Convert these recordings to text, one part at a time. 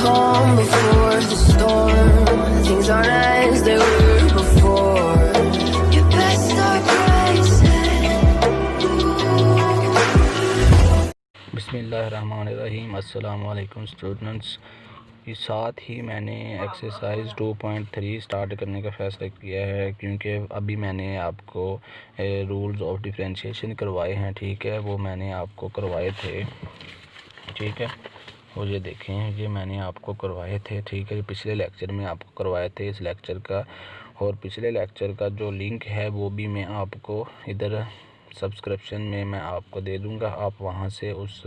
calm before the storm. Things aren't as they were before. You best start bracing. बिस्मिल्लाहिर्रहमानिर्रहीम। अस्सलाम वालेकुम students. इस साथ ही मैंने एक्सरसाइज 2.3 स्टार्ट करने का फ़ैसला किया है, क्योंकि अभी मैंने आपको रूल्स ऑफ डिफरेंशिएशन करवाए हैं। ठीक है, वो मैंने आपको करवाए थे। ठीक है, और ये देखें, ये मैंने आपको करवाए थे। ठीक है, पिछले लेक्चर में आपको करवाए थे। इस लेक्चर का और पिछले लेक्चर का जो लिंक है वो भी मैं आपको इधर सब्सक्रिप्शन में मैं आपको दे दूंगा। आप वहां से उस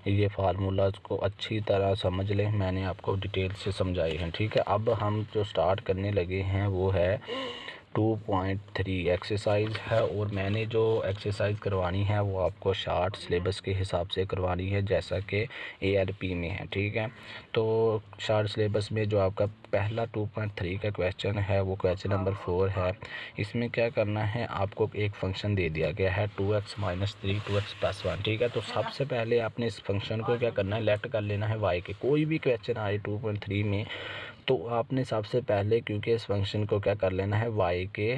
ये फार्मूलाज को अच्छी तरह समझ लें। मैंने आपको डिटेल से समझाए हैं। ठीक है, अब हम जो स्टार्ट करने लगे हैं वो है 2.3 एक्सरसाइज है, और मैंने जो एक्सरसाइज करवानी है वो आपको शार्ट सिलेबस के हिसाब से करवानी है, जैसा कि ARP में है। ठीक है, तो शार्ट सिलेबस में जो आपका पहला 2.3 का क्वेश्चन है वो क्वेश्चन नंबर 4 है। इसमें क्या करना है, आपको एक फंक्शन दे दिया गया है 2x - 3 2x + 1। ठीक है, तो सबसे पहले आपने इस फंक्शन को क्या करना है, लेट कर लेना है y के। कोई भी क्वेश्चन आए 2.3 में तो आपने सबसे पहले, क्योंकि इस फंक्शन को क्या कर लेना है, y के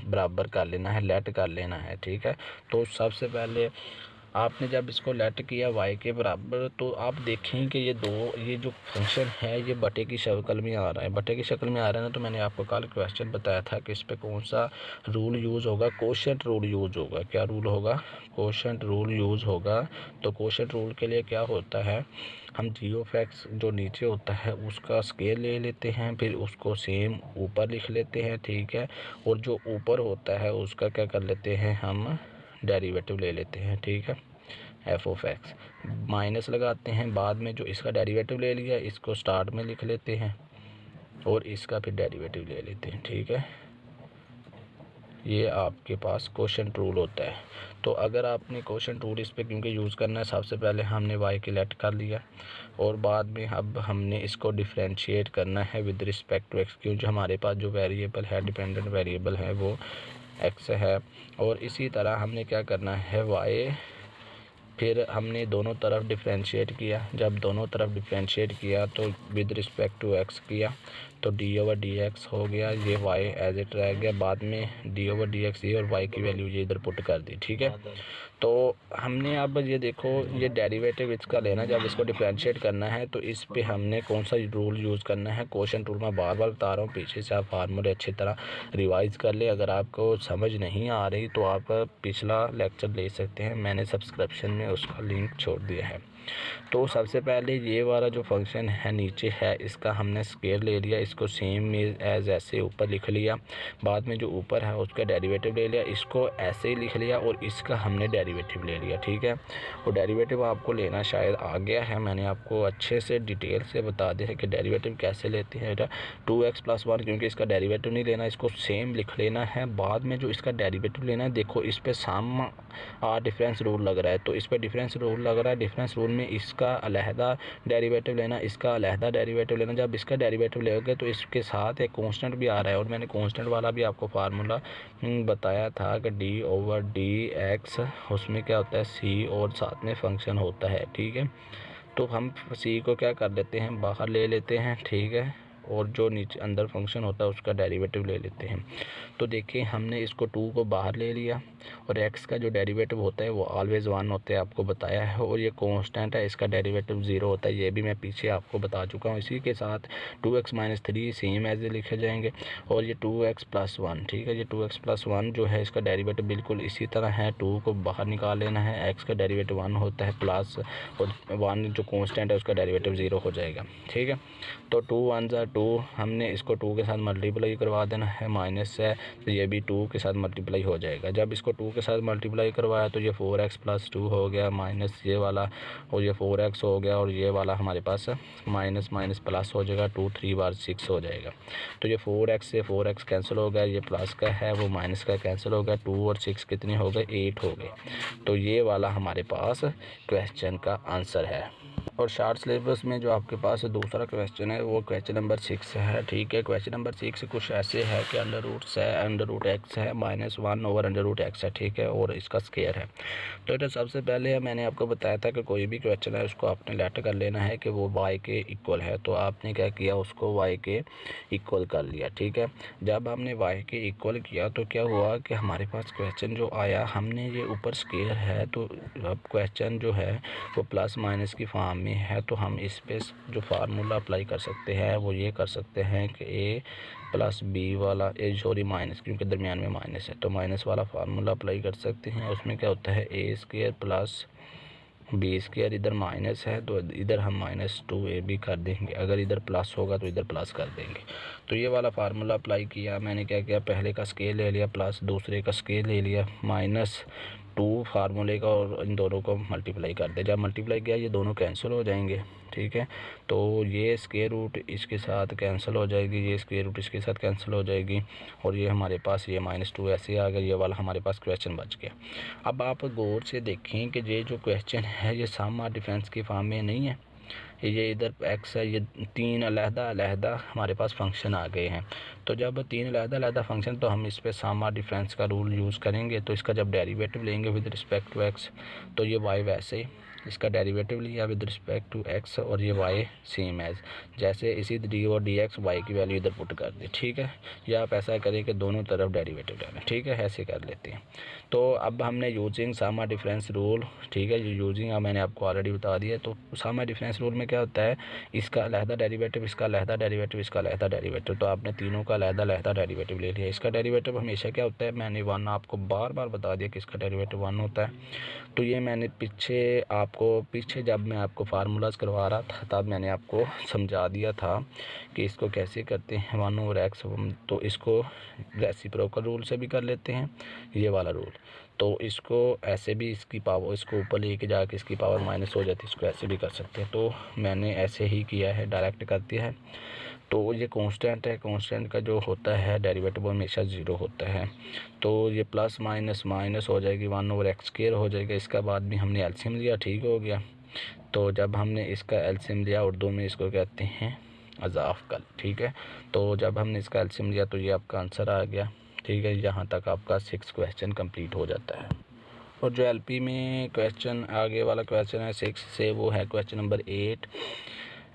बराबर कर लेना है, लेट कर लेना है। ठीक है, तो सबसे पहले आपने जब इसको लेट किया y के बराबर, तो आप देखें कि ये जो फंक्शन है ये बटे की शक्ल में आ रहा है। बटे की शक्ल में आ रहा है ना, तो मैंने आपको कल क्वेश्चन बताया था कि इस पे कौन सा रूल यूज़ होगा, कोशेंट रूल यूज़ होगा। क्या रूल होगा, कोशेंट रूल यूज़ होगा। तो कोशेंट रूल के लिए क्या होता है, हम g(x) जो नीचे होता है उसका स्केल ले लेते हैं, फिर उसको सेम ऊपर लिख लेते हैं। ठीक है, और जो ऊपर होता है उसका क्या कर लेते हैं, हम डेरिवेटिव ले लेते हैं। ठीक है, f(x) माइनस लगाते हैं। बाद में जो इसका डेरिवेटिव ले लिया इसको स्टार्ट में लिख लेते हैं, और इसका फिर डेरिवेटिव ले लेते हैं। ठीक है, ये आपके पास कोशेंट रूल होता है। तो अगर आपने कोशेंट रूल इस पे क्योंकि यूज़ करना है, सबसे पहले हमने y के लेट कर लिया, और बाद में अब हमने इसको डिफरेंशिएट करना है विद रिस्पेक्ट टू x, क्योंकि हमारे पास जो वेरिएबल है, डिपेंडेंट वेरिएबल है, वो x है। और इसी तरह हमने क्या करना है, y, फिर हमने दोनों तरफ डिफरेंशिएट किया। जब दोनों तरफ डिफरेंशिएट किया तो विद रिस्पेक्ट टू x किया, तो d/dx हो गया, ये y एज इट रह गया। बाद में d/dx ये और y की वैल्यू ये इधर पुट कर दी। ठीक है, तो हमने अब ये देखो, ये डेरिवेटिव इसका लेना, जब इसको डिफरेंशिएट करना है तो इस पे हमने कौन सा रूल यूज़ करना है, कोशेंट रूल। मैं बार बार बता रहा हूँ, पीछे से आप फार्मूले अच्छी तरह रिवाइज़ कर ले। अगर आपको समझ नहीं आ रही तो आप पिछला लेक्चर ले सकते हैं, मैंने सब्सक्रिप्शन में उसका लिंक छोड़ दिया है। तो सबसे पहले ये वाला जो फंक्शन है नीचे है, इसका हमने स्केल ले लिया, इसको सेम एज ऐसे ऊपर लिख लिया। बाद में जो ऊपर है उसका डेरिवेटिव ले लिया, इसको ऐसे ही लिख लिया, और इसका हमने डेरिवेटिव ले लिया। ठीक है, और डेरिवेटिव आपको लेना शायद आ गया है, मैंने आपको अच्छे से डिटेल से बता दिया है कि डेरिवेटिव कैसे लेते हैं। 2x + 1, क्योंकि इसका डेरिवेटिव नहीं लेना, इसको सेम लिख लेना है। बाद में जो इसका डेरिवेटिव लेना है, देखो इस पर सम डिफरेंस रूल लग रहा है, तो इस पर डिफरेंस रूल लग रहा है। डिफरेंस रूल में इसका अलहदा डेरिवेटिव लेना, इसका अलहदा डेरिवेटिव लेना। जब इसका डेरिवेटिव लेोगे तो इसके साथ एक कांस्टेंट भी आ रहा है, और मैंने कांस्टेंट वाला भी आपको फार्मूला बताया था कि d/dx, उसमें क्या होता है, c, और साथ में फंक्शन होता है। ठीक है, तो हम c को क्या कर लेते हैं, बाहर ले लेते हैं। ठीक है, और जो नीचे अंदर फंक्शन होता है उसका डेरिवेटिव ले लेते हैं। तो देखिए, हमने इसको 2 को बाहर ले लिया, और x का जो डेरिवेटिव होता है वो ऑलवेज़ 1 होता है, आपको बताया है, और ये कांस्टेंट है, इसका डेरिवेटिव 0 होता है, ये भी मैं पीछे आपको बता चुका हूँ। इसी के साथ 2x - 3 सेम एज लिखे जाएंगे, और ये 2x + 1। ठीक है, ये 2x + 1 जो है इसका डेरिवेटिव बिल्कुल इसी तरह है। 2 को बाहर निकाल लेना है, x का डेरिवेटिव 1 होता है, प्लस और 1 जो कांस्टेंट है उसका डेरिवेटिव 0 हो जाएगा। ठीक है, तो 2 × 1 = 2, हमने इसको 2 के साथ मल्टीप्लाई करवा देना है, माइनस है तो ये भी 2 के साथ मल्टीप्लाई हो जाएगा। जब इसको 2 के साथ मल्टीप्लाई करवाया तो ये 4x + 2 हो गया, माइनस ये वाला, और ये 4x हो गया, और ये वाला हमारे पास माइनस माइनस प्लस हो जाएगा, 2 3 बार 6 हो जाएगा। तो ये 4x से 4x कैंसिल हो गया, ये प्लस का है वो माइनस का कैंसिल हो गया, 2 और 6 कितने हो गए, 8 हो गए। तो ये वाला हमारे पास क्वेश्चन का आंसर है। और शार्ट सिलेबस में जो आपके पास दूसरा क्वेश्चन है वो क्वेश्चन नंबर 6 है, ठीक है। क्वेश्चन नंबर 6 कुछ ऐसे है कि अंडर रूट एक्स है -1 ओवर अंडर रूट एक्स है, ठीक है, और इसका स्क्वायर है। तो सबसे पहले मैंने आपको बताया था कि कोई भी क्वेश्चन है उसको आपने लेट कर लेना है कि वो y के इक्वल है। तो आपने क्या किया, उसको y के इक्वल कर लिया, ठीक है। जब हमने y के इक्वल किया तो क्या हुआ कि हमारे पास क्वेश्चन जो आया, हमने ये ऊपर स्क्वायर है तो अब क्वेश्चन जो है वो प्लस माइनस की फॉर्म में है। तो हम इस पे जो फार्मूला अप्लाई कर सकते हैं वो ये कर सकते हैं कि a प्लस बी वाला माइनस, क्योंकि दरमियान में माइनस है तो माइनस वाला फार्मूला अप्लाई कर सकते हैं। उसमें क्या होता है a square plus b square, इधर माइनस है तो इधर हम -2ab कर देंगे, अगर इधर प्लस होगा तो इधर प्लस कर देंगे। तो ये वाला फार्मूला अप्लाई किया मैंने, क्या किया, पहले का स्केल ले लिया प्लस दूसरे का स्केल ले लिया -2 फार्मूले का, और इन दोनों को मल्टीप्लाई कर दे। जब मल्टीप्लाई किया ये दोनों कैंसिल हो जाएंगे, ठीक है। तो ये स्क्वायर रूट इसके साथ कैंसिल हो जाएगी, ये स्क्वायर रूट इसके साथ कैंसिल हो जाएगी, और ये हमारे पास ये -2 ऐसे आ गया, ये वाला हमारे पास क्वेश्चन बच गया। अब आप गौर से देखें कि ये जो क्वेश्चन है ये सम और डिफरेंस की फॉर्म में नहीं है, ये इधर x है, ये 3 अलहदा हमारे पास फंक्शन आ गए हैं। तो जब 3 अलहदा फंक्शन, तो हम इस पे सम और डिफरेंस का रूल यूज़ करेंगे। तो इसका जब डेरिवेटिव लेंगे विद रिस्पेक्ट टू x, तो ये y वैसे ही इसका डेरिवेटिव लिया विद रिस्पेक्ट टू x, और ये y सेम एज जैसे इसी डी और डी एक्स y की वैल्यू इधर पुट कर दे, ठीक है। या आप ऐसा करें कि दोनों तरफ डेरिवेटिव लेना, ठीक है, ऐसे कर लेते हैं। तो अब हमने यूजिंग सम और डिफरेंस रूल, ठीक है, ये यूजिंग मैंने आपको ऑलरेडी बता दिया। तो सम और डिफरेंस रूल में क्या होता है, इसका अलहदा डेरिवेटिव, इसका अलहदा डेरिवेटिव, इसका अलहदा डेरिवेटिव। तो आपने तीनों का अलहदा डेरिवेटिव ले लिया। इसका डेरिवेटिव हमेशा क्या होता है, मैंने 1 आपको बार बार बता दिया कि इसका डेरिवेटिव 1 होता है। तो ये मैंने पीछे जब मैं आपको फार्मूलाज करवा रहा था तब मैंने आपको समझा दिया था कि इसको कैसे करते हैं 1 ओवर एक्स। तो इसको रेसिप्रोकल रूल से भी कर लेते हैं, ये वाला रूल। तो इसको ऐसे भी, इसकी पावर इसको ऊपर लेके जाके इसकी पावर माइनस हो जाती है, इसको ऐसे भी कर सकते हैं। तो मैंने ऐसे ही किया है, डायरेक्ट कर दिया है। तो ये कांस्टेंट है, कांस्टेंट का जो होता है डेरिवेटिव हमेशा 0 होता है। तो ये प्लस माइनस माइनस हो जाएगी, 1 ओवर एक्स स्क्वायर हो जाएगा। इसका बाद भी हमने एलसीएम लिया, ठीक हो गया। तो जब हमने इसका एलसीएम लिया, उर्दू में इसको कहते हैं अज़ाफ़ कल, ठीक है। तो जब हमने इसका एलसीएम लिया तो ये आपका आंसर आ गया, ठीक है। यहाँ तक आपका 6 क्वेश्चन कंप्लीट हो जाता है। और जो एलपी में क्वेश्चन आगे वाला क्वेश्चन है 6 से, वो है question number 8,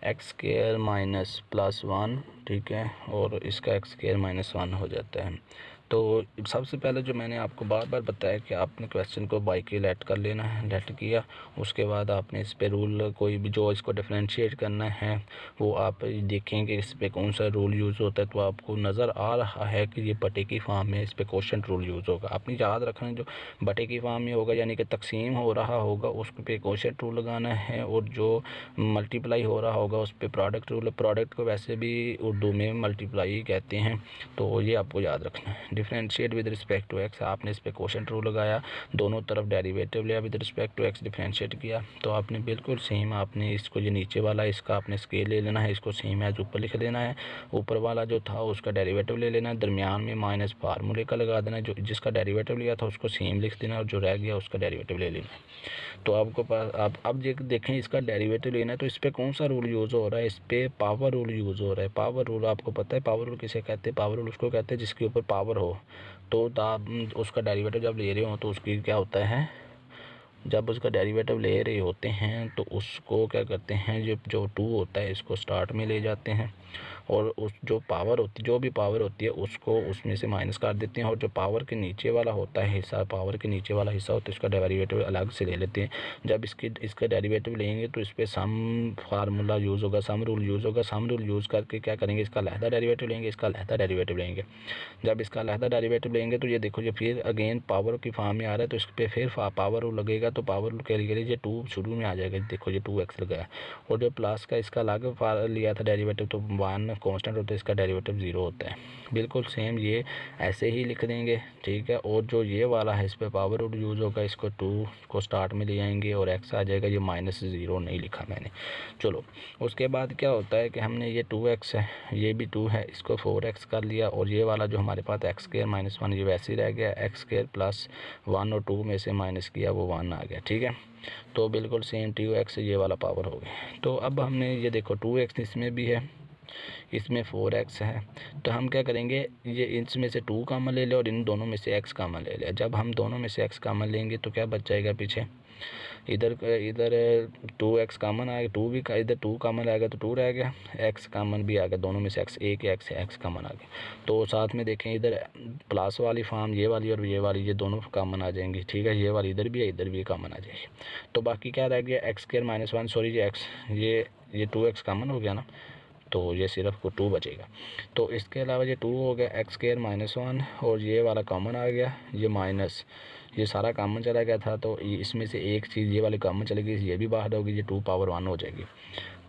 x square minus plus 1, ठीक है, और इसका एक्स स्क्वायर -1 हो जाता है। तो सबसे पहले जो मैंने आपको बार बार बताया कि आपने क्वेश्चन को बाई के लेट कर लेना है, लेट किया, उसके बाद आपने इस पे रूल कोई भी जो इसको डिफरेंशिएट करना है वो आप देखेंगे इस पे कौन सा रूल यूज़ होता है। तो आपको नज़र आ रहा है कि ये बटे की फॉर्म में इस पे क्वोशंट रूल यूज़ होगा। आपने याद रखना, जो बटे की फॉर्म में होगा यानी कि तकसीम हो रहा होगा उस पे क्वोशंट रूल लगाना है, और जो मल्टीप्लाई हो रहा होगा उस पर प्रोडक्ट रूल। प्रोडक्ट को वैसे भी उर्दू में मल्टीप्लाई कहते हैं, तो ये आपको याद रखना है। Differentiate with respect to x, आपने इस पे क्वोशंट रूल लगाया, दोनों तरफ डेरिवेटिव लिया, with respect to x differentiate किया। तो आपने बिल्कुल सेम, आपने इसको ये नीचे वाला इसका आपने स्केल ले लेना है, इसको सेम एज ऊपर लिख देना है। ऊपर वाला जो था उसका डेरिवेटिव ले लेना है, दरमियान में माइनस फार्मूले का लगा देना है, जो जिसका डेरिवेटिव लिया था उसको सेम लिख देना, और जो रह गया उसका डेरिवेटिव ले लेना है। तो आपको पास आप अब देखें इसका डेरिवेटिव लेना है, तो इस पर कौन सा रूल यूज़ हो रहा है, इस पर पावर रूल यूज़ हो रहा है। पावर रूल आपको पता है, पावर रूल किसे कहते हैं, पावर रूल उसको कहते हैं जिसके ऊपर पावर हो। तो उसका डेरिवेटिव जब ले रहे हो तो उसकी क्या होता है, जब उसका डेरिवेटिव ले रहे होते हैं तो उसको क्या करते हैं, जो 2 होता है इसको स्टार्ट में ले जाते हैं, और उस जो भी पावर होती है उसको उसमें से माइनस कर देते हैं, और जो पावर के नीचे वाला होता है हिस्सा, पावर के नीचे वाला हिस्सा होता है इसका डेरिवेटिव अलग से ले लेते हैं। जब इसका डेरिवेटिव लेंगे तो इस पर सम फार्मूला यूज़ होगा, सम रूल यूज़ होगा। सम रूल यूज़ करके क्या करेंगे, इसका अलहदा डेरिवेटिव लेंगे, इसका अलहदा डेरिवेटिव लेंगे। जब इसका अलहदा डेरिवेटिव लेंगे तो ये देखो, ये फिर अगेन पावर की फॉर्म में आ रहा है, तो इस पर फिर पावर रूल लगेगा। तो पावर रूल के लिए ये 2 शुरू में आ जाएगा, देखो ये 2x लगाया, और जो प्लस का इसका अलग लिया था डेरिवेटिव, तो 1 कांस्टेंट होता है, इसका डेरिवेटिव 0 होता है। बिल्कुल सेम ये ऐसे ही लिख देंगे, ठीक है। और जो ये वाला है इस पर पावर रूल यूज़ होगा, इसको 2 को स्टार्ट में ले आएंगे और x आ जाएगा। ये -0 नहीं लिखा मैंने, चलो। उसके बाद क्या होता है कि हमने ये 2x है, ये भी 2 है, इसको 4x कर लिया, और ये वाला जो हमारे पास एक्स स्क्वायर -1 ये वैसे ही रह गया, एक्स स्क्वायर प्लस 1 और 2 में से माइनस किया वो 1 आ गया, ठीक है। तो बिल्कुल सेम 2x ये वाला पावर हो गया। तो अब हमने ये देखो 2x इसमें भी है, इसमें 4x है। तो हम क्या करेंगे, ये इसमें से 2 कॉमन ले लें और इन दोनों में से x कॉमन ले लें। जब हम दोनों में से x कॉमन लेंगे तो क्या बच जाएगा पीछे, इधर 2x कॉमन आएगा, 2 भी इधर 2 कॉमन आएगा तो 2 रह गया, x कॉमन भी आ गया, दोनों में से x एक ही x है, x कॉमन आ गया। तो साथ में देखें इधर प्लस वाली फॉर्म ये वाली और ये वाली, ये दोनों कॉमन आ जाएंगी, ठीक है। ये वाली इधर भी है, इधर भी कॉमन आ जाएगी। तो बाकी क्या रह गया, x² - 1, सॉरी ये 2x कॉमन हो गया ना, तो ये सिर्फ को 2 बचेगा। तो इसके अलावा ये 2 हो गया, x² - 1 और ये वाला कॉमन आ गया, ये माइनस, ये सारा कॉमन चला गया था। तो इसमें से एक चीज़ ये वाली कॉमन चली गई, ये भी बाहर होगी, ये 2 पावर 1 हो जाएगी।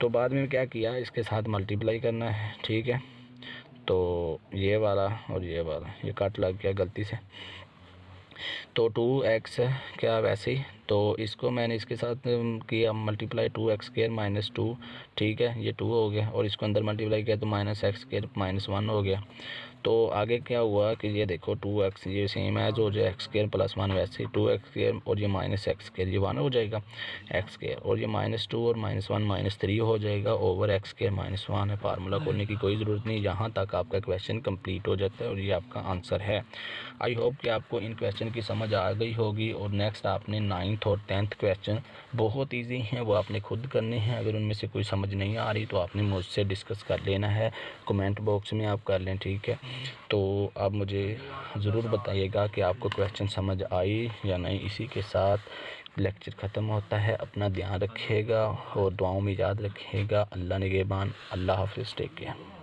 तो बाद में क्या किया, इसके साथ मल्टीप्लाई करना है, ठीक है। तो ये वाला और ये वाला ये कट लग गया गलती से, तो 2x क्या वैसे ही, तो इसको मैंने इसके साथ किया मल्टीप्लाई, 2x² - 2, ठीक है, ये 2 हो गया और इसको अंदर मल्टीप्लाई किया तो -x² - 1 हो गया। तो आगे क्या हुआ कि ये देखो 2x ये सेम है जो x² + 1, वैसे 2x² और ये -x² ये 1 हो जाएगा, x² और ये -2 और -1 -3 हो जाएगा ओवर x² - 1 है। फार्मूला खोलने की कोई ज़रूरत नहीं, यहाँ तक आपका क्वेश्चन कंप्लीट हो जाता है और ये आपका आंसर है। आई होप कि आपको इन क्वेश्चन की समझ आ गई होगी। और नेक्स्ट आपने 9th और 10th क्वेश्चन बहुत ईजी हैं, वो आपने खुद करने हैं। अगर उनमें से कोई समझ नहीं आ रही तो आपने मुझसे डिस्कस कर लेना है, कमेंट बॉक्स में आप कर लें, ठीक है। तो आप मुझे ज़रूर बताइएगा कि आपको क्वेश्चन समझ आई या नहीं। इसी के साथ लेक्चर ख़त्म होता है। अपना ध्यान रखिएगा और दुआओं में याद रखिएगा। अल्लाह निगहबान। अल्लाह हाफ़िज़। Take care.